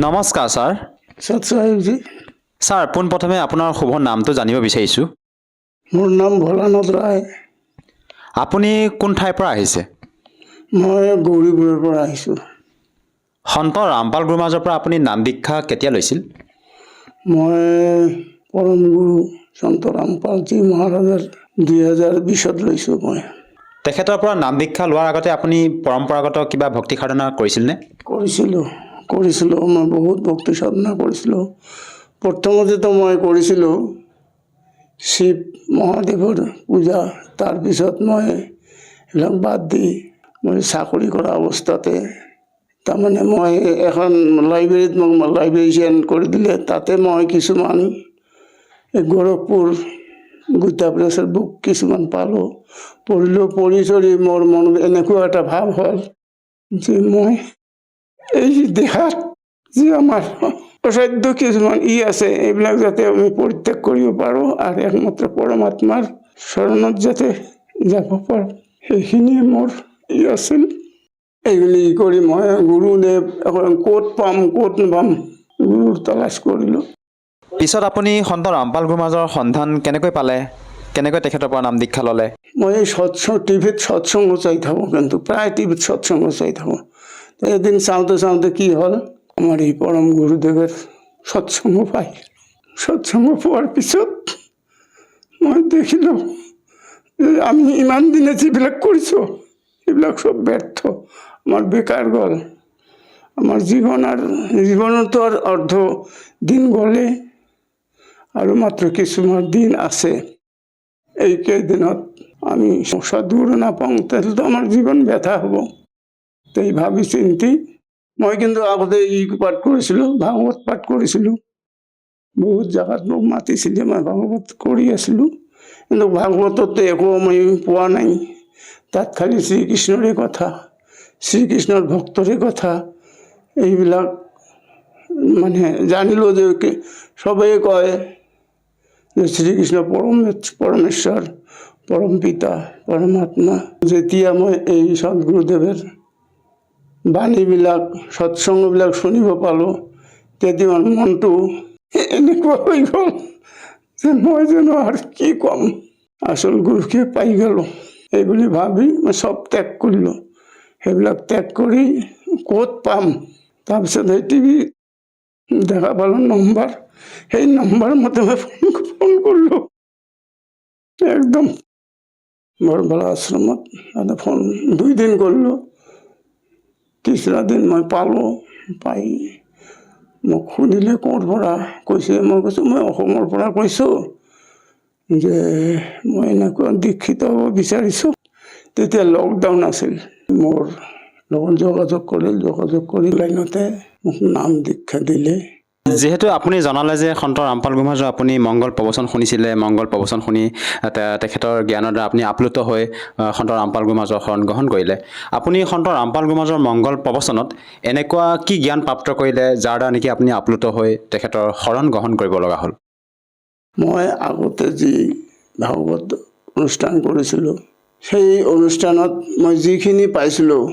নমস্কাৰ sir. সৎসাহেবজি, sir পোনপ্ৰথমে আপোনাৰ শুভ নামটো জানিব বিচাৰিছোঁ। মোৰ নাম ভোলানাথ ৰায়। আপুনি কোন ঠাইৰ পৰা আহিছে? মই গৌৰীপুৰৰ পৰা আহিছোঁ। সন্ত ৰামপাল গুৰুমাজৰ পৰা আপুনি নাম দীক্ষা কেতিয়া লৈছিল? মই পৰম গুৰু সন্ত ৰামপালজী মহাৰাজৰ 2020ত লৈছোঁ। মই তেখেতৰ পৰা নাম দীক্ষা লোৱাৰ আগতে আপুনি পৰম্পৰাগত কিবা ভক্তি সাধনা কৰিছিলনে? কৰিছিলোঁ মই বহুত ভক্তি সাধনা কৰিছিলোঁ। প্ৰথমতেতো মই কৰিছিলোঁ শিৱ মহাদেৱৰ পূজা। তাৰপিছত মই এইবিলাক বাদ দি মই চাকৰি কৰা অৱস্থাতে তাৰমানে মই এখন লাইব্ৰেৰীত মোক লাইব্ৰেৰীয়ান কৰি দিলে। তাতে মই কিছুমান গোৰখপুৰ গীতা প্ৰেছৰ বুক কিছুমান পালোঁ, পঢ়ি চৰি মোৰ মনত এনেকুৱা এটা ভাৱ হ'ল যে মই এই দেহাত যে আমাৰ অসাধ্য কিছুমান আছে, এইবিলাক যাতে আমি পৰিত্যাগ কৰিব পাৰোঁ আৰু একমাত্ৰ পৰমাত্মাৰ শৰণত যাতে যাব পাৰোঁ, সেইখিনিয়ে মোৰ আছিল। এইবুলি কৰি মই গুৰুদেৱ ক'ত পাম ক'ত নাপাম গুৰুৰ তালাচ কৰিলোঁ। পিছত আপুনি সন্ত ৰামপাল গুৰুমাজৰ সন্ধান কেনেকৈ পালে? কেনেকৈ তেখেতৰ পৰা নাম দীক্ষা ল'লে? মই এই টিভিত সৎসংগ চাই থাকোঁ, কিন্তু প্ৰায় টিভিত সৎসংগ চাই থাকোঁ। এদিন চাওঁতে কি হ'ল, আমাৰ এই পৰম গুৰুদেৱৰ সৎসংগ সৎসংগ পোৱাৰ পিছত মই দেখিলোঁ যে আমি ইমান দিনে যিবিলাক কৰিছোঁ সেইবিলাক চব ব্যৰ্থ, আমাৰ বেকাৰ গ'ল। আমাৰ জীৱনতো আৰু অৰ্ধ দিন গ'লে আৰু মাত্ৰ কিছুমান দিন আছে। এই কেইদিনত আমি সাধুৰ নাপাওঁ, তেতিয়াতো আমাৰ জীৱন ব্যথা হ'ব। এই ভাবি চিন্তি মই কিন্তু আগতে পাঠ কৰিছিলোঁ, ভাগৱত পাঠ কৰিছিলোঁ। বহুত জেগাত মোক মাতিছিলে, মই ভাগৱত কৰি আছিলোঁ। কিন্তু ভাগৱতত একো মই পোৱা নাই। তাত খালি শ্ৰীকৃষ্ণৰে কথা, শ্ৰীকৃষ্ণৰ ভক্তৰে কথা, এইবিলাক মানে জানিলোঁ যে চবেই কয় যে শ্ৰীকৃষ্ণ পৰমেশ্বৰ, পৰম পিতা, পৰমাত্মা। যেতিয়া মই এই সদগুৰুদেৱৰ বাণীবিলাক সৎসংগবিলাক শুনিব পালোঁ, তেতিয়া মোৰ মনটো এনেকুৱা হৈ গ'ল যে মই জানো আৰু কি ক'ম, আচল গুৰুকে পাই গ'লোঁ। এইবুলি ভাবি মই চব ত্যাগ কৰিলোঁ। সেইবিলাক ত্যাগ কৰি ক'ত পাম, তাৰপিছত সেই টিভি দেখা পালোঁ নম্বৰ, সেই নম্বৰ মতে মই ফোন কৰিলোঁ একদম বৰবালা আশ্ৰমত। ফোন 2 দিন কৰিলোঁ, 3ৰা দিন মই পালোঁ। পাই মোক সুধিলে ক'ৰ পৰা কৈছে, মই কৈছোঁ মই অসমৰ পৰা কৈছোঁ যে মই এনেকুৱা দীক্ষিত হ'ব বিচাৰিছোঁ। তেতিয়া লকডাউন আছিল। মোৰ লগত যোগাযোগ কৰি লাইনতে মোক নাম দীক্ষা দিলে। যিহেতু আপুনি জনালে যে সন্ত ৰামপাল গুৰুমাজৰ আপুনি মংগল প্ৰবচন শুনিছিলে, মংগল প্ৰবচন শুনি তেখেতৰ জ্ঞানৰ দ্বাৰা আপুনি আপ্লুত হৈ সন্ত ৰামপাল গুৰুমাজৰ শৰণ গ্ৰহণ কৰিলে। আপুনি সন্ত ৰামপাল গুৰুমাজৰ মংগল প্ৰবচনত এনেকুৱা কি জ্ঞান প্ৰাপ্ত কৰিলে যাৰ দ্বাৰা নেকি আপুনি আপ্লুত হৈ তেখেতৰ শৰণ গ্ৰহণ কৰিব লগা হ'ল? মই আগতে যি ভাগৱত অনুষ্ঠান কৰিছিলোঁ, সেই অনুষ্ঠানত মই যিখিনি পাইছিলোঁ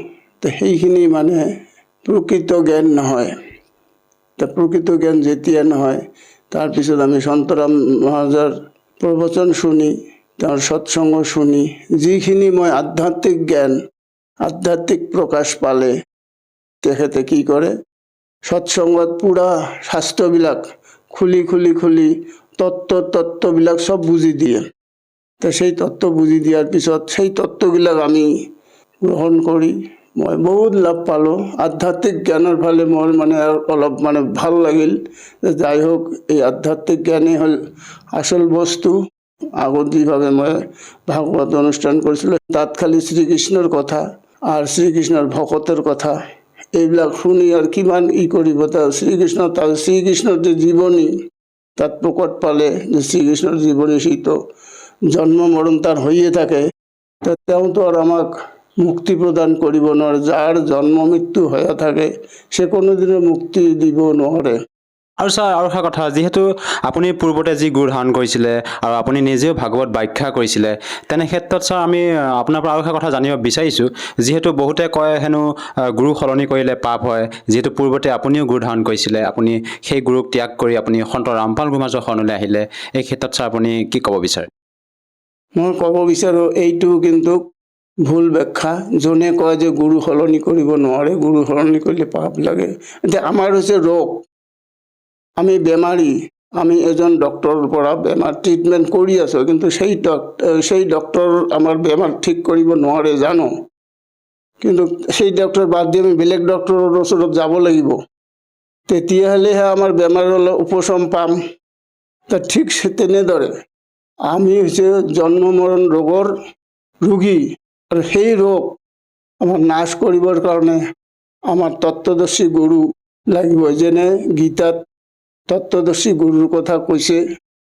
সেইখিনি মানে প্ৰকৃত জ্ঞান নহয়। প্ৰকৃত জ্ঞান যেতিয়া নহয়, তাৰপিছত আমি সন্তৰাম মহাৰাজৰ প্ৰবচন শুনি, তেওঁৰ সৎসংগ শুনি যিখিনি মই আধ্যাত্মিক জ্ঞান, আধ্যাত্মিক প্ৰকাশ পালে, তেখেতে কি কৰে, সৎসংগত পুৰা শাস্ত্ৰবিলাক খুলি তত্ত্ববিলাক চব বুজি দিয়ে। সেই তত্ত্ব বুজি দিয়াৰ পিছত সেই তত্ত্ববিলাক আমি গ্ৰহণ কৰি মই বহুত লাভ পালোঁ। আধ্যাত্মিক জ্ঞানৰ ফালে মোৰ মানে অলপ মানে ভাল লাগিল যে যাই হোক, এই আধ্যাত্মিক জ্ঞানেই হ'ল আচল বস্তু। আগত যিভাৱে মই ভাগৱত অনুষ্ঠান কৰিছিলোঁ, তাত খালি শ্ৰীকৃষ্ণৰ কথা আৰু শ্ৰীকৃষ্ণৰ ভকতৰ কথা এইবিলাক শুনি আৰু কিমান কৰিব। শ্ৰীকৃষ্ণৰ যে জীৱনী তাত প্ৰকট পালে যে শ্ৰীকৃষ্ণৰ জীৱনী, সীত জন্ম মৰণ তাৰ হৈয়ে থাকে। তেওঁতো আৰু আমাক মুক্তি প্ৰদান কৰিব নোৱাৰে। যাৰ জন্ম মৃত্যু হৈয়ে থাকে সে কোনোদিনও মুক্তি দিব নোৱাৰে। আৰু ছাৰ আৰু এটা কথা, যিহেতু আপুনি পূৰ্বতে যি গুৰু ধাৰণ কৰিছিলে আৰু আপুনি নিজেও ভাগৱত ব্যাখ্যা কৰিছিলে, তেনে ক্ষেত্ৰত ছাৰ আমি আপোনাৰ পৰা আৰু এটা কথা জানিব বিচাৰিছোঁ, যিহেতু বহুতে কয় হেনো গুৰু সলনি কৰিলে পাপ হয়, যিহেতু পূৰ্বতে আপুনিও গুৰু ধাৰণ কৰিছিলে, আপুনি সেই গুৰুক ত্যাগ কৰি আপুনি সন্ত ৰামপাল গুৰু মাজৰ শৰণলৈ আহিলে, এই ক্ষেত্ৰত ছাৰ আপুনি কি ক'ব বিচাৰে? মই ক'ব বিচাৰোঁ এইটো কিন্তু ভুল ব্যাখ্যা। যোনে কয় যে গুৰু সলনি কৰিব নোৱাৰে, গুৰু সলনি কৰিলে পাপ লাগে। এতিয়া আমাৰ হৈছে ৰোগ, আমি বেমাৰী, আমি এজন ডক্টৰৰ পৰা বেমাৰ ট্ৰিটমেণ্ট কৰি আছোঁ, কিন্তু সেই ডক্টৰ আমাৰ বেমাৰ ঠিক কৰিব নোৱাৰে জানো, কিন্তু সেই ডক্টৰ বাদ দি আমি বেলেগ ডক্টৰৰ ওচৰত যাব লাগিব, তেতিয়াহ'লেহে আমাৰ বেমাৰৰ উপশম পাম। ঠিক তেনেদৰে আমি হৈছে জন্ম মৰণ ৰোগৰ ৰোগী, আৰু সেই ৰোগ আমাৰ নাশ কৰিবৰ কাৰণে আমাৰ তত্ত্বদৰ্শী গুৰু লাগিব। যেনে গীতাত তত্ত্বদৰ্শী গুৰুৰ কথা কৈছে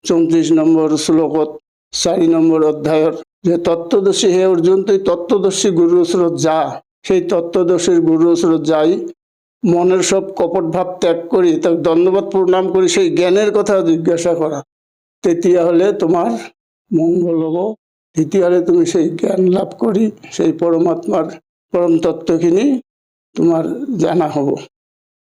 34 নম্বৰ শ্লোকত 4 নম্বৰ অধ্যায়ৰ, যে তত্ত্বদৰ্শী হে অৰ্জুন, তই তত্ত্বদৰ্শী গুৰুৰ ওচৰত যা। সেই তত্ত্বদৰ্শী গুৰুৰ ওচৰত যাই মনেৰ সব কপট ভাব ত্যাগ কৰি তাক দণ্ডবত প্ৰণাম কৰি সেই জ্ঞানেৰ কথা জিজ্ঞাসা কৰা, তেতিয়াহ'লে তোমাৰ মঙ্গল হ'ব। তেতিয়াহ'লে তুমি সেই জ্ঞান লাভ কৰি সেই পৰমাত্মাৰ পৰম তত্ত্বখিনি তোমাৰ জানা হ'ব।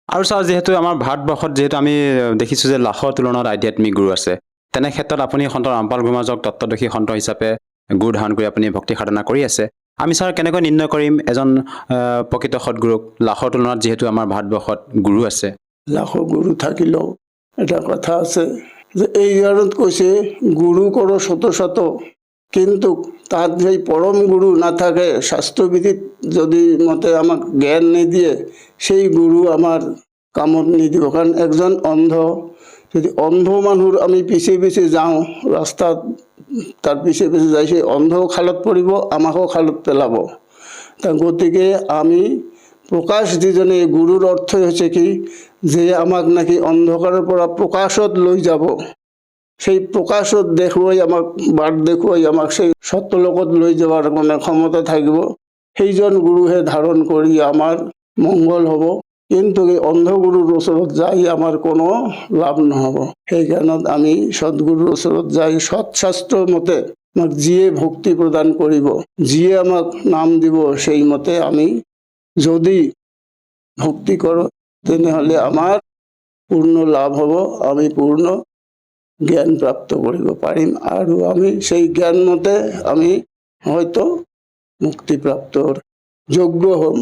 আৰু ছাৰ, যিহেতু আমাৰ ভাৰতবৰ্ষত যিহেতু আমি দেখিছোঁ যে লাখৰ তুলনাত আধ্যাত্মিক গুৰু আছে, তেনে ক্ষেত্ৰত আপুনি সন্ত ৰামপাল গুৰু মাজক তত্ত্বদৰ্শী সন্ত হিচাপে গুৰু ধাৰণ কৰি আপুনি ভক্তি সাধনা কৰি আছে। আমি ছাৰ কেনেকৈ নিৰ্ণয় কৰিম এজন প্ৰকৃত সৎগুৰুক, লাখৰ তুলনাত যিহেতু আমাৰ ভাৰতবৰ্ষত গুৰু আছে? লাখো গুৰু থাকিলেও এটা কথা আছে যে এই গানত কৈছে গুৰু কৰো শত শত, কিন্তু তাত সেই পৰম গুৰু নাথাকে, শাস্ত্ৰবিধিত যদি মতে আমাক জ্ঞান নিদিয়ে, সেই গুৰু আমাৰ কামত নিদিব। কাৰণ একজন অন্ধ, যদি অন্ধ মানুহৰ আমি পিছে পিছে যাওঁ ৰাস্তাত, তাৰ পিছে পিছে যাই সেই অন্ধও খালত পৰিব, আমাকো খালত পেলাব। গতিকে আমি প্ৰকাশ যিজনে, গুৰুৰ অৰ্থ হৈছে কি, যে আমাক নাকি অন্ধকাৰৰ পৰা প্ৰকাশত লৈ যাব, সেই প্ৰকাশত দেখুৱাই আমাক বাট দেখুৱাই আমাক সেই সত্যলোকত লৈ যোৱাৰ মানে ক্ষমতা থাকিব, সেইজন গুৰুহে ধাৰণ কৰি আমাৰ মংগল হ'ব। কিন্তু এই অন্ধগুৰুৰ ওচৰত যাই আমাৰ কোনো লাভ নহ'ব। সেইকাৰণে আমি সৎগুৰুৰ ওচৰত যাই সৎ শাস্ত্ৰ মতে আমাক যিয়ে ভক্তি প্ৰদান কৰিব, যিয়ে আমাক নাম দিব, সেই মতে আমি যদি ভক্তি কৰোঁ, তেনেহ'লে আমাৰ পূৰ্ণ লাভ হ'ব, আমি পূৰ্ণ জ্ঞান প্ৰাপ্ত কৰিব পাৰিম, আৰু আমি সেই জ্ঞান মতে আমি হয়তো মুক্তিপ্ৰাপ্তৰ যোগ্য হ'ম।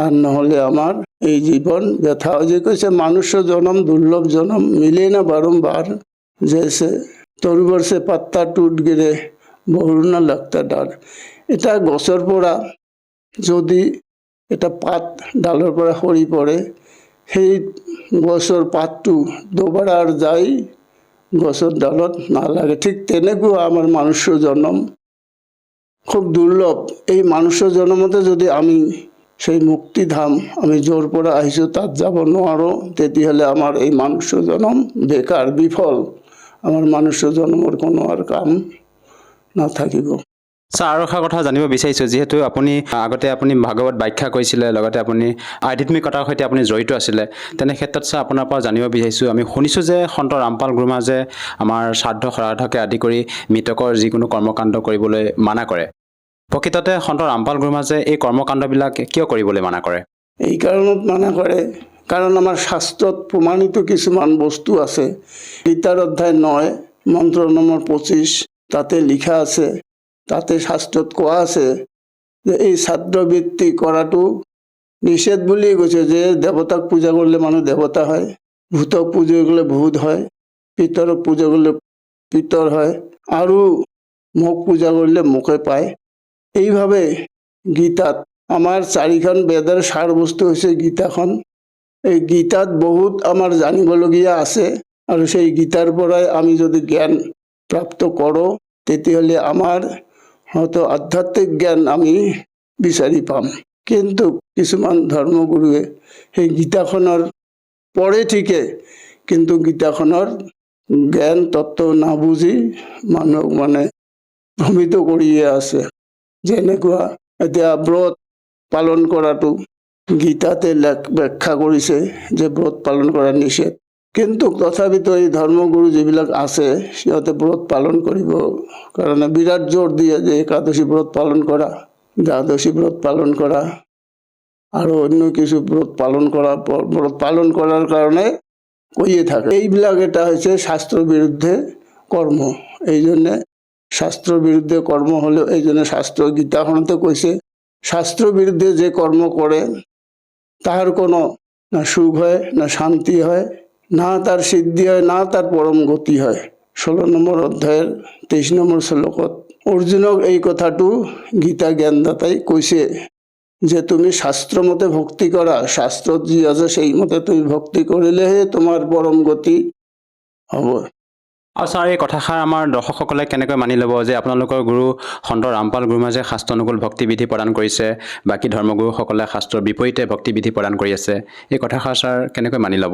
আর নহলে আমার এই জীবন ব্যথা। যে কৈছে মনুষ্য জনম দুর্লভ জনম, মিলে না বারম্বার, জেসে তৰুবৰ সে পাত্তা টুট গিৰে বহুৰ না লাগতা ডাৰ। এটা গছৰ পৰা যদি এটা পাত ডালৰ পৰা সৰি পৰে, সেই গছৰ পাতটো দুবাৰ যাই গছৰ ডালত নালাগে। ঠিক তেনেকুৱা আমাৰ মনুষ্য জনম খুব দুৰ্লভ। এই মনুষ্য জনমতে যদি আমি সেই মুক্তিধাম, আমি য'ৰ পৰা আহিছোঁ তাত যাব নোৱাৰোঁ, তেতিয়াহ'লে আমাৰ এই মনুষ্য জনম বেকাৰ, বিফল। আমাৰ মনুষ্য জন্মৰ কোনো আৰু কাম নাথাকিব। ছাৰ, আৰু এটা কথা জানিব বিচাৰিছোঁ, যিহেতু আপুনি আগতে ভাগৱত ব্যাখ্যা কৰিছিলে, লগতে আপুনি আধ্যাত্মিকতাৰ সৈতে আপুনি জড়িত আছিলে, তেনে ক্ষেত্ৰত ছাৰ আপোনাৰ পৰা জানিব বিচাৰিছোঁ, আমি শুনিছোঁ যে সন্ত ৰামপাল গুৰুমাজে আমাৰ শ্ৰাদ্ধ শ্ৰাদ্ধকে আদি কৰি মৃতকৰ যিকোনো কৰ্মকাণ্ড কৰিবলৈ মানা কৰে। প্ৰকৃততে সন্ত ৰামপাল গুৰুমাজে এই কৰ্মকাণ্ডবিলাক কিয় কৰিবলৈ মানা কৰে? এই কাৰণত মানা কৰে, কাৰণ আমাৰ শাস্ত্ৰত প্ৰমাণিত কিছুমান বস্তু আছে। গীতাৰ অধ্যায় 9 মন্ত্ৰ নম্বৰ 25 তাতে লিখা আছে, তাতে শাস্ত্ৰত কোৱা আছে যে এই শ্ৰাদ্ধবৃত্তি কৰাটো নিষেধ বুলি কৈছে। যে দেৱতাক পূজা কৰিলে মানুহ দেৱতা হয়, ভূতক পূজা কৰিলে ভূত হয়, পিতৰক পূজা কৰিলে পিতৰ হয়, আৰু মোক পূজা কৰিলে মোকে পায়। এইভাবে গীতাত আমাৰ 4খন বেদৰ সাৰ বস্তু হৈছে গীতাখন। এই গীতাত বহুত আমাৰ জানিবলগীয়া আছে, আৰু সেই গীতাৰ পৰাই আমি যদি জ্ঞান প্ৰাপ্ত কৰোঁ, তেতিয়াহ'লে আমাৰ হয়তো আধ্যাত্মিক জ্ঞান আমি বিচাৰি পাম। কিন্তু কিছুমান ধৰ্মগুৰুৱে সেই গীতাখনৰ পঢ়ে ঠিকে, কিন্তু গীতাখনৰ জ্ঞান তত্ত্ব নাবুজি মানুহক মানে ভ্ৰমিত কৰিয়ে আছে। যেনেকুৱা এতিয়া ব্ৰত পালন কৰাটো গীতাতে ব্যাখ্যা কৰিছে যে ব্ৰত পালন কৰা নিষেধ, কিন্তু তথাপিতো এই ধৰ্মগুৰু যিবিলাক আছে সিহঁতে ব্ৰত পালন কৰিব কাৰণে বিৰাট জোৰ দিয়ে যে একাদশী ব্ৰত পালন কৰা, দ্বাদশী ব্ৰত পালন কৰা আৰু অন্য কিছু ব্ৰত পালন কৰাৰ কাৰণে কৈয়ে থাকে। এইবিলাক এটা হৈছে শাস্ত্ৰৰ বিৰুদ্ধে কৰ্ম। এই জন্যে শাস্ত্ৰৰ বিৰুদ্ধে কৰ্ম হলেও এই জন্য শাস্ত্ৰ গীতাখনতে কৈছে শাস্ত্ৰৰ বিৰুদ্ধে যে কৰ্ম কৰে তাৰ কোনো না সুখ হয়, না শান্তি হয়, না তাৰ সিদ্ধি হয়, না তাৰ পৰম গতি হয়। 16 নম্বৰ অধ্যায়ৰ 23 নম্বৰ শ্লোকত অৰ্জুনক এই কথাটো গীতা জ্ঞানদাতাই কৈছে যে তুমি শাস্ত্ৰ মতে ভক্তি কৰা, শাস্ত্ৰত যি আছে সেই মতে তুমি ভক্তি কৰিলেহে তোমাৰ পৰম গতি হ'ব। আৰু ছাৰ এই কথাষাৰ আমাৰ দৰ্শকসকলে কেনেকৈ মানি ল'ব যে আপোনালোকৰ গুৰু সন্ত ৰামপাল গুৰুমাজে শাস্ত্ৰানুকূল ভক্তিবিধি প্ৰদান কৰিছে, বাকী ধৰ্মগুৰুসকলে শাস্ত্ৰৰ বিপৰীতে ভক্তিবিধি প্ৰদান কৰি আছে, এই কথাষাৰ ছাৰ কেনেকৈ মানি ল'ব?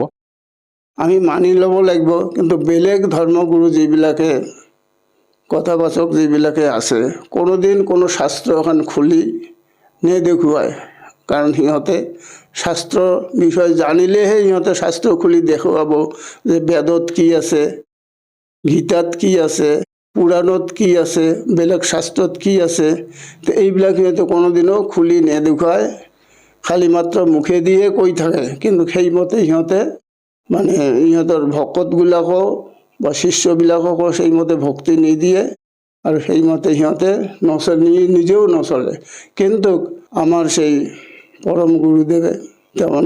আমি মানি ল'ব লাগিব, কিন্তু বেলেগ ধৰ্মগুৰু যিবিলাকে কথাবাচক যিবিলাকে আছে কোনোদিন কোনো শাস্ত্ৰ এখন খুলি নেদেখুৱায়। কাৰণ সিহঁতে শাস্ত্ৰৰ বিষয়ে জানিলেহে সিহঁতে শাস্ত্ৰ খুলি দেখুৱাব যে বেদত কি আছে, গীতাত কি আছে, পুৰাণত কি আছে, বেলেগ শাস্ত্ৰত কি আছে। তো এইবিলাক সিহঁতে কোনোদিনও খুলি নেদেখুৱায়, খালি মাত্ৰ মুখেদিয়ে কৈ থাকে। কিন্তু সেইমতে সিহঁতে মানে ইহঁতৰ ভকতবিলাকো বা শিষ্যবিলাককো সেইমতে ভক্তি নিদিয়ে আৰু সেইমতে সিহঁতে নিজেও নচলে। কিন্তু আমাৰ সেই পৰম গুৰুদেৱে তেওঁ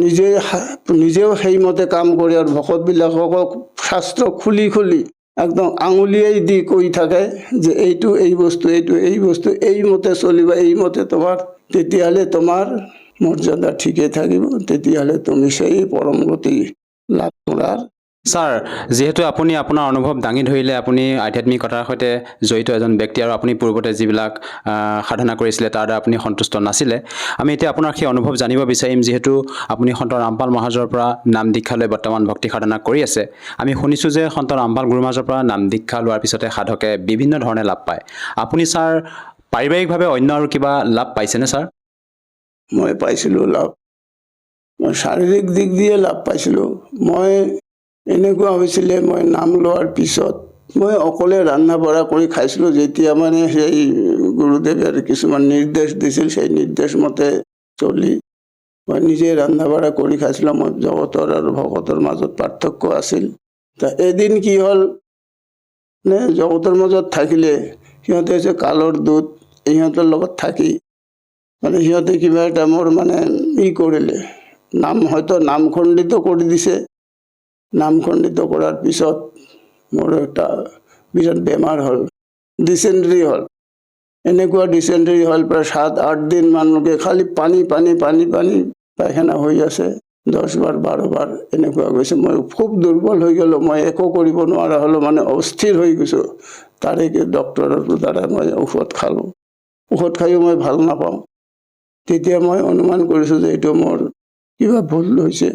নিজেও সেইমতে কাম কৰে আৰু ভকতবিলাকক শাস্ত্ৰ খুলি খুলি একদম আঙুলিয়াই দি কৈ থাকে যে এইটো এই বস্তু, এইটো এই বস্তু, এইমতে চলিবা, এইমতে তোমাৰ, তেতিয়াহ'লে তোমাৰ মৰ্যাদা ঠিকে থাকিব, তেতিয়াহ'লে তুমি সেই পৰম গতি লাভ কৰাৰ। ছাৰ, যিহেতু আপুনি আপোনাৰ অনুভৱ দাঙি ধৰিলে, আপুনি আধ্যাত্মিকতাৰ সৈতে জড়িত এজন ব্যক্তি আৰু আপুনি পূৰ্বতে যিবিলাক সাধনা কৰিছিলে তাৰ দ্বাৰা আপুনি সন্তুষ্ট নাছিলে, আমি এতিয়া আপোনাৰ সেই অনুভৱ জানিব বিচাৰিম। যিহেতু আপুনি সন্ত ৰামপাল মহাৰাজৰ পৰা নাম দীক্ষা লৈ বৰ্তমান ভক্তি সাধনা কৰি আছে, আমি শুনিছোঁ যে সন্ত ৰামপাল গুৰুমাজৰ পৰা নাম দীক্ষা লোৱাৰ পিছতে সাধকে বিভিন্ন ধৰণে লাভ পায়। আপুনি ছাৰ পাৰিবাৰিকভাৱে অন্য আৰু কিবা লাভ পাইছেনে ছাৰ? মই পাইছিলোঁ লাভ, মই শাৰীৰিক দিশ দিয়ে লাভ পাইছিলোঁ। মই এনেকুৱা হৈছিলে, মই নাম লোৱাৰ পিছত মই অকলে ৰন্ধা বঢ়া কৰি খাইছিলোঁ। যেতিয়া মানে সেই গুৰুদেৱে কিছুমান নিৰ্দেশ দিছিল, সেই নিৰ্দেশ মতে চলি মই নিজে ৰন্ধা বঢ়া কৰি খাইছিলোঁ। মই জগতৰ আৰু ভকতৰ মাজত পাৰ্থক্য আছিল। এদিন কি হ'ল, জগতৰ মাজত থাকিলে সিহঁতে হৈছে কালৰ দূত, ইহঁতৰ লগত থাকি মানে সিহঁতে কিবা এটা মোৰ মানে কৰিলে, হয়তো নামখণ্ডিত কৰি দিছে। নামখণ্ডিত কৰাৰ পিছত মোৰ এটা বিৰাট বেমাৰ হ'ল, ডিচেণ্ট্ৰি হ'ল। এনেকুৱা ডিচেণ্ট্ৰি হ'ল প্ৰায় 7-8 দিন মানুহকে খালি পানী পানী পানী পানী পায়খানা হৈ আছে, 10 বাৰ 12 বাৰ এনেকুৱা গৈছে। মই খুব দুৰ্বল হৈ গ'লোঁ, মই একো কৰিব নোৱাৰা হ'লোঁ, মানে অস্থিৰ হৈ গৈছোঁ। তাৰে ডক্টৰৰ দ্বাৰা মই ঔষধ খালোঁ, ঔষধ খাইও মই ভাল নাপাওঁ। তেতিয়া মই অনুমান কৰিছোঁ যে এইটো মোৰ কিবা ভুল হৈছে,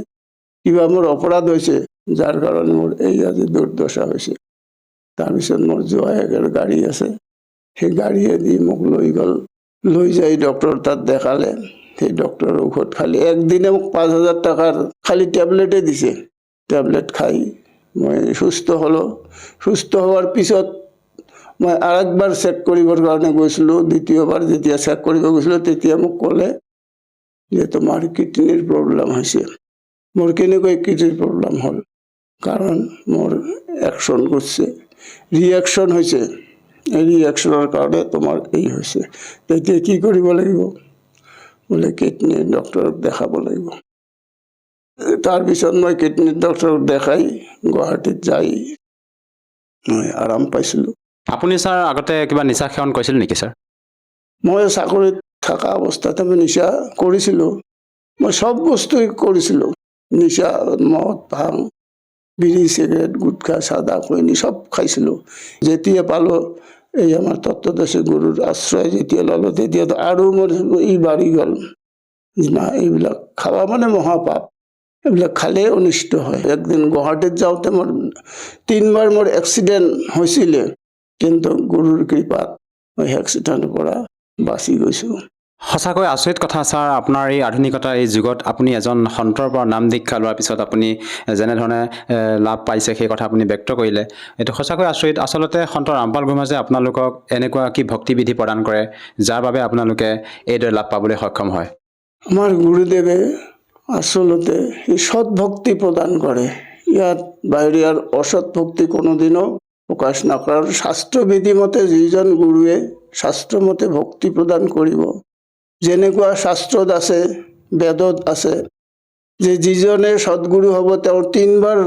কিবা মোৰ অপৰাধ হৈছে, যাৰ কাৰণে মোৰ এই আজি দুৰ্দশা হৈছে। তাৰপিছত মোৰ জোঁৱায়েকৰ গাড়ী আছে, সেই গাড়ীয়ে দি মোক লৈ গ'ল, লৈ যাই ডক্টৰৰ তাত দেখালে। সেই ডক্টৰৰ ঔষধ খালি একদিনে মোক 5,000 টকাৰ খালি টেবলেটে দিছে। টেবলেট খাই মই সুস্থ হ'লোঁ। সুস্থ হোৱাৰ পিছত মই আৰেকবাৰ চেক কৰিবৰ কাৰণে গৈছিলোঁ। দ্বিতীয়বাৰ যেতিয়া চেক কৰিব গৈছিলোঁ তেতিয়া মোক ক'লে যে তোমাৰ কিডনিৰ প্ৰব্লেম হৈছে। মোৰ কেনেকৈ কিডনিৰ প্ৰব্লেম হ'ল? কাৰণ মোৰ একশ্যন কৰিছে, ৰিয়েকশ্যন হৈছে, এই ৰিয়েকশ্যনৰ কাৰণে তোমাৰ এই হৈছে। তেতিয়া কি কৰিব লাগিব? বোলে কিডনিৰ ডক্টৰক দেখাব লাগিব। তাৰপিছত মই কিডনিৰ ডক্টৰক দেখাই গুৱাহাটীত যাই মই আৰাম পাইছিলোঁ। আপুনি ছাৰ আগতে কিবা নিচা সেৱন কৰিছিল নেকি ছাৰ? মই চাকৰিত থকা অৱস্থাতে মই নিচা কৰিছিলোঁ। মই চব বস্তুৱে কৰিছিলোঁ, নিচা, মদ, ভাং, বিড়ি, চিগাৰেট, গুটখা, চাদা, খৈনী চব খাইছিলোঁ। যেতিয়া পালোঁ এই আমাৰ তত্ত্বদৰ্শী গুৰুৰ আশ্ৰয় যেতিয়া ল'লোঁ, তেতিয়াতো আৰু মোৰ বাঢ়ি গ'ল। না, এইবিলাক খাৱা মানে মহাপাপ, এইবিলাক খালে অনিষ্ট হয়। একদিন গুৱাহাটীত যাওঁতে মোৰ 3 বাৰ মোৰ এক্সিডেণ্ট হৈছিলে, কিন্তু গুৰুৰ কৃপাত মই এক্সিডেণ্টৰ পৰা বাচি গৈছোঁ। সঁচাকৈ আচৰিত কথা ছাৰ, আপোনাৰ এই আধুনিকতাৰ এই যুগত আপুনি এজন সন্তৰ পৰা নাম দীক্ষা লোৱাৰ পিছত আপুনি যেনেধৰণে লাভ পাইছে সেই কথা আপুনি ব্যক্ত কৰিলে। এইটো সঁচাকৈ আচৰিত। আচলতে সন্ত ৰামপাল গোহাঁইয়ে আপোনালোকক এনেকুৱা কি ভক্তিবিধি প্ৰদান কৰে যাৰ বাবে আপোনালোকে এইদৰে লাভ পাবলৈ সক্ষম হয়? আমাৰ গুৰুদেৱে আচলতে সেই সৎ ভক্তি প্ৰদান কৰে। ইয়াত বাহিৰীয়াৰ অসৎ ভক্তি কোনোদিনও প্ৰকাশ নকৰাৰ শাস্ত্ৰবিধি মতে যিজন গুৰুৱে শাস্ত্ৰমতে ভক্তি প্ৰদান কৰিব, যেনেকুৱা শাস্ত্ৰত আছে, বেদত আছে যে যিজনে সৎগুৰু হ'ব তেওঁৰ 3 বাৰ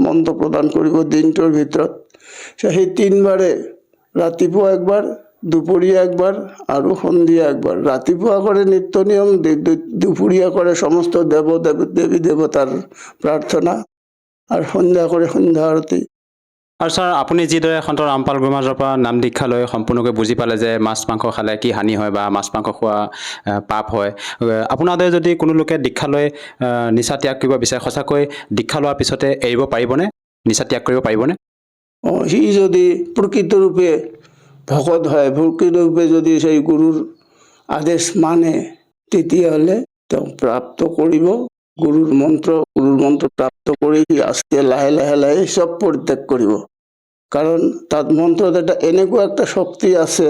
মন্ত্ৰ প্ৰদান কৰিব দিনটোৰ ভিতৰত। সেই 3 বাৰে ৰাতিপুৱা একবাৰ, দুপৰীয়া একবাৰ আৰু সন্ধিয়া একবাৰ। ৰাতিপুৱা কৰে নিত্য নিয়ম, দুপৰীয়া কৰে সমস্ত দেৱী দেৱতাৰ প্ৰাৰ্থনা, আৰু সন্ধ্যা কৰে সন্ধ্যা আৰতি। আৰু ছাৰ, আপুনি যিদৰে সন্ত ৰামপাল গোহাঁইৰ পৰা নাম দীক্ষা লৈ সম্পূৰ্ণকৈ বুজি পালে যে মাছ মাংস খালে কি হানি হয় বা মাছ মাংস খোৱা পাপ হয়, আপোনাৰ দৰে যদি কোনো লোকে দীক্ষা লৈ নিচা ত্যাগ কৰিব বিচাৰে, সঁচাকৈ দীক্ষা লোৱাৰ পিছতে এৰিব পাৰিবনে? নিচা ত্যাগ কৰিব পাৰিবনে? সি যদি প্ৰকৃত ৰূপে ভকত হয়, প্ৰকৃত ৰূপে যদি সেই গুৰুৰ আদেশ মানে, তেতিয়াহ'লে তেওঁ প্ৰাপ্ত কৰিব গুৰুৰ মন্ত্ৰ প্ৰাপ্ত কৰি সি আস্তে লাহে লাহে লাহে চব পৰিত্যাগ কৰিব। কাৰণ তাত মন্ত্ৰত এনেকুৱা একটা শক্তি আছে,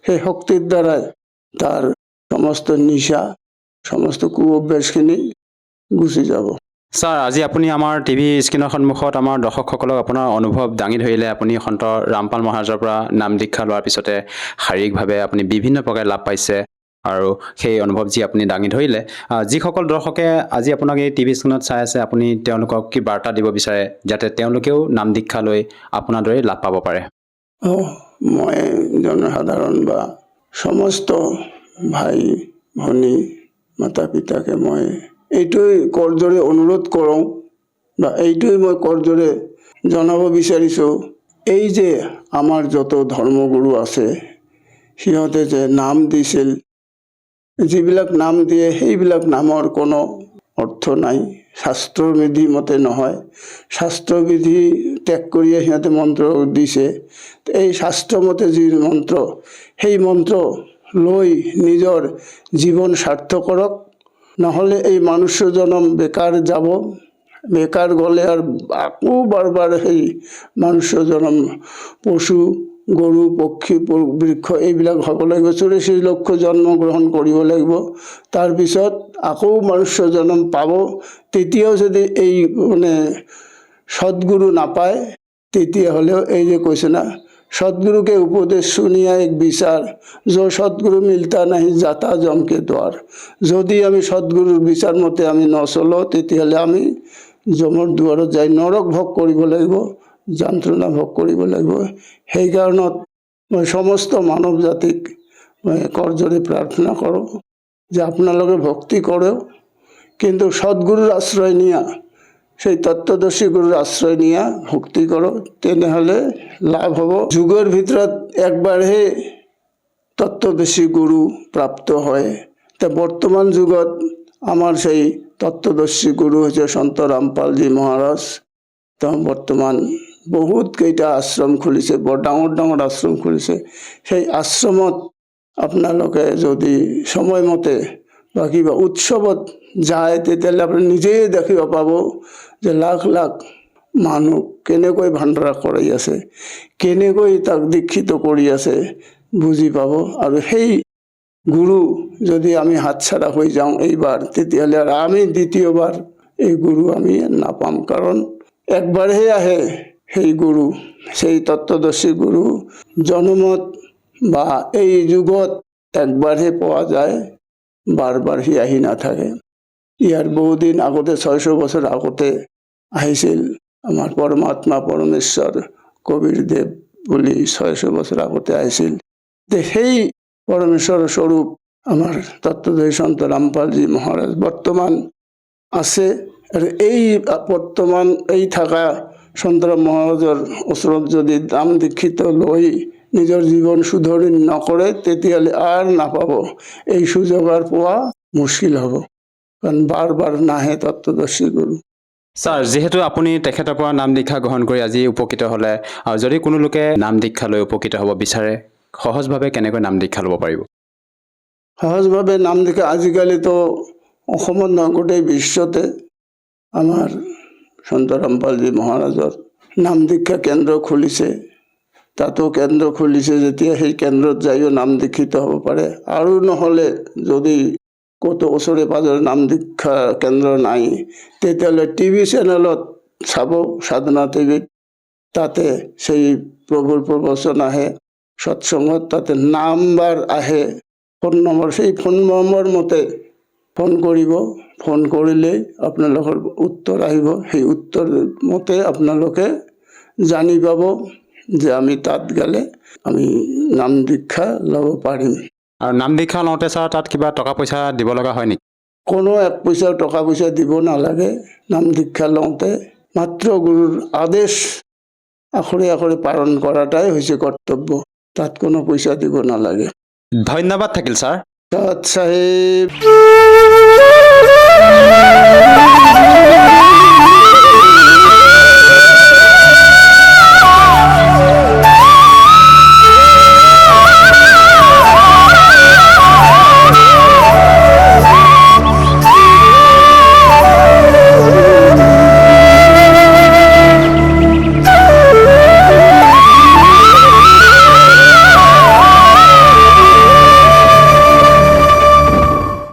সেই শক্তিৰ দ্বাৰাই তাৰ সমস্ত নিশা, সমস্ত কুঅভ্যাসখিনি গুচি যাব। ছাৰ, আজি আপুনি আমাৰ টিভি স্ক্ৰীণৰ সন্মুখত আমাৰ দৰ্শকসকলক আপোনাৰ অনুভৱ দাঙি ধৰিলে। আপুনি সন্ত ৰামপাল মহাৰাজৰ পৰা নাম দীক্ষা লোৱাৰ পিছতে শাৰীৰিকভাৱে আপুনি বিভিন্ন প্ৰকাৰে লাভ পাইছে, আৰু সেই অনুভৱ যি আপুনি দাঙি ধৰিলে, যিসকল দৰ্শকে আজি আপোনাক এই টিভি স্ক্ৰীণত চাই আছে, আপুনি তেওঁলোকক কি বাৰ্তা দিব বিচাৰে যাতে তেওঁলোকেও নাম দীক্ষা লৈ আপোনাৰ দৰে লাভ পাব পাৰে? মই জনসাধাৰণ বা সমস্ত ভাই ভনী মাতা পিতাকে মই এইটোৱে কৰজোৰে অনুৰোধ কৰোঁ বা এইটোৱে মই কৰজোৰে জনাব বিচাৰিছোঁ, এই যে আমাৰ যত ধৰ্মগুৰু আছে সিহঁতে যে নাম দিছিল, যিবিলাক নাম দিয়ে সেইবিলাক নামৰ কোনো অৰ্থ নাই, শাস্ত্ৰবিধি মতে নহয়। শাস্ত্ৰবিধি ত্যাগ কৰিয়ে সিহঁতে মন্ত্ৰ দিছে। এই শাস্ত্ৰমতে যি মন্ত্ৰ, সেই মন্ত্ৰ লৈ নিজৰ জীৱন সাৰ্থক কৰক, নহ'লে এই মনুষ্য জনম বেকাৰ যাব। বেকাৰ গ'লে আৰু আকৌ বাৰবাৰ সেই মনুষ্য জনম পশু, গৰু, পক্ষী, বৃক্ষ এইবিলাক হ'ব লাগিব, 84 লক্ষ জন্ম গ্ৰহণ কৰিব লাগিব। তাৰপিছত আকৌ মনুষ্য জন্ম পাব। তেতিয়াও যদি এই মানে সৎগুৰু নাপায়, তেতিয়াহ'লেও এই যে কৈছে না, सतगुरु के उपदेश सुनिया एक विचार, जो सतगुरु मिलता नहीं जाता जम के द्वार। যদি আমি সৎগুৰুৰ বিচাৰ মতে আমি নচলো, তেতিয়াহ'লে আমি যমৰ দুৱাৰত যাই নৰক ভোগ কৰিব লাগিব, যন্ত্ৰণা ভোগ কৰিব লাগিব। সেইকাৰণত মই সমস্ত মানৱ জাতিক মই কৰজোৰে প্ৰাৰ্থনা কৰোঁ যে আপোনালোকে ভক্তি কৰে, কিন্তু সৎগুৰুৰ আশ্ৰয় নিয়া, সেই তত্ত্বদৰ্শী গুৰুৰ আশ্ৰয় নিয়ে ভক্তি কৰো, তেনেহলে লাভ হব। যুগেৰ ভিতৰত একবাৰহে তত্ত্বদৰ্শী গুৰু প্ৰাপ্ত হয়। তা বৰ্তমান যুগত আমাৰ সেই তত্ত্বদৰ্শী গুৰু হৈছে সন্ত ৰামপালজী মহাৰাজ। তেওঁ বৰ্তমান বহুত কেইটা আশ্ৰম খুলিছে, বৰ ডাঙৰ ডাঙৰ আশ্ৰম খুলিছে। সেই আশ্ৰমত আপোনালোকে যদি সময়মতে বা কিবা উৎসৱত যায়, তেতিয়াহ'লে আপুনি নিজেই দেখিব পাব যে লাখ লাখ মানুহ কেনেকৈ ভাণ্ডাৰা কৰি আছে, কেনেকৈ তাক দীক্ষিত কৰি আছে বুজি পাব। আৰু সেই গুৰু যদি আমি হাতছাড়া হৈ যাওঁ এইবাৰ, তেতিয়াহ'লে আৰু আমি দ্বিতীয়বাৰ এই গুৰু আমি নাপাম। কাৰণ একবাৰহে আহে সেই গুৰু, সেই তত্ত্বদৰ্শী গুৰু জনমত বা এই যুগত একবাৰহে পোৱা যায়, বাৰ বাৰ সি আহি নাথাকে। ইয়াৰ বহুদিন আগতে 600 বছৰ আগতে আহিছিল আমাৰ পৰমাত্মা পৰমেশ্বৰ কবিৰদেৱ বুলি, 600 বছৰ আগতে আহিছিল। সেই পৰমেশ্বৰৰ স্বৰূপ আমাৰ তত্ত্বদৰ্শী সন্ত ৰামপালজী মহাৰাজ বৰ্তমান আছে। আৰু এই বৰ্তমান এই থকা সন্ত ৰাম মহাৰাজৰ ওচৰত যদি নাম দীক্ষিত লৈ নিজৰ জীৱন শুধৰণি নকৰে, তেতিয়াহ'লে আৰু নাপাব। এই সুযোগ আৰু পোৱা মুস্কিল হ'ব, কাৰণ বাৰ বাৰ নাহে তত্ত্বদৰ্শী গুৰু। ছাৰ, যিহেতু আপুনি তেখেতৰ পৰা নাম দীক্ষা গ্ৰহণ কৰি আজি উপকৃত হ'লে, আৰু যদি কোনো লোকে নাম দীক্ষা লৈ উপকৃত হ'ব বিচাৰে, সহজভাৱে কেনেকৈ নাম দীক্ষা ল'ব পাৰিব? সহজভাৱে নাম দীক্ষা আজিকালিতো অসমত নহয় গোটেই বিশ্বতে আমাৰ সন্ত ৰামপালজী মহাৰাজৰ নাম দীক্ষা কেন্দ্ৰ খুলিছে। তাতো কেন্দ্ৰ খুলিছে যেতিয়া সেই কেন্দ্ৰত যায়ো নাম দীক্ষিত হ'ব পাৰে। আৰু নহ'লে যদি ক'তো ওচৰে পাঁজৰে নাম দীক্ষা কেন্দ্ৰ নাই তেতিয়াহ'লে টিভি চেনেলত চাব, সাধনা টিভিত, তাতে সেই প্ৰভুৰ প্ৰবচন আহে, সৎসংগত তাতে নাম্বাৰ আহে, ফোন নম্বৰ, সেই ফোন নম্বৰ মতে ফোন কৰিব। ফোন কৰিলেই আপোনালোকৰ উত্তৰ আহিব। সেই উত্তৰ মতে আপোনালোকে জানি পাব যে আমি তাত গ'লে আমি নাম দীক্ষা ল'ব পাৰিম। আৰু নাম দীক্ষা লওঁতে ছাৰ তাত কিবা টকা পইচা দিব লগা হয় নেকি? কোনো এক পইচা টকা পইচা দিব নালাগে। নাম দীক্ষা লওঁতে মাত্ৰ গুৰুৰ আদেশ আখৰে আখৰে পালন কৰাটাই হৈছে কৰ্তব্য। তাত কোনো পইচা দিব নালাগে। ধন্যবাদ থাকিল ছাৰ। সৎ চাহেব।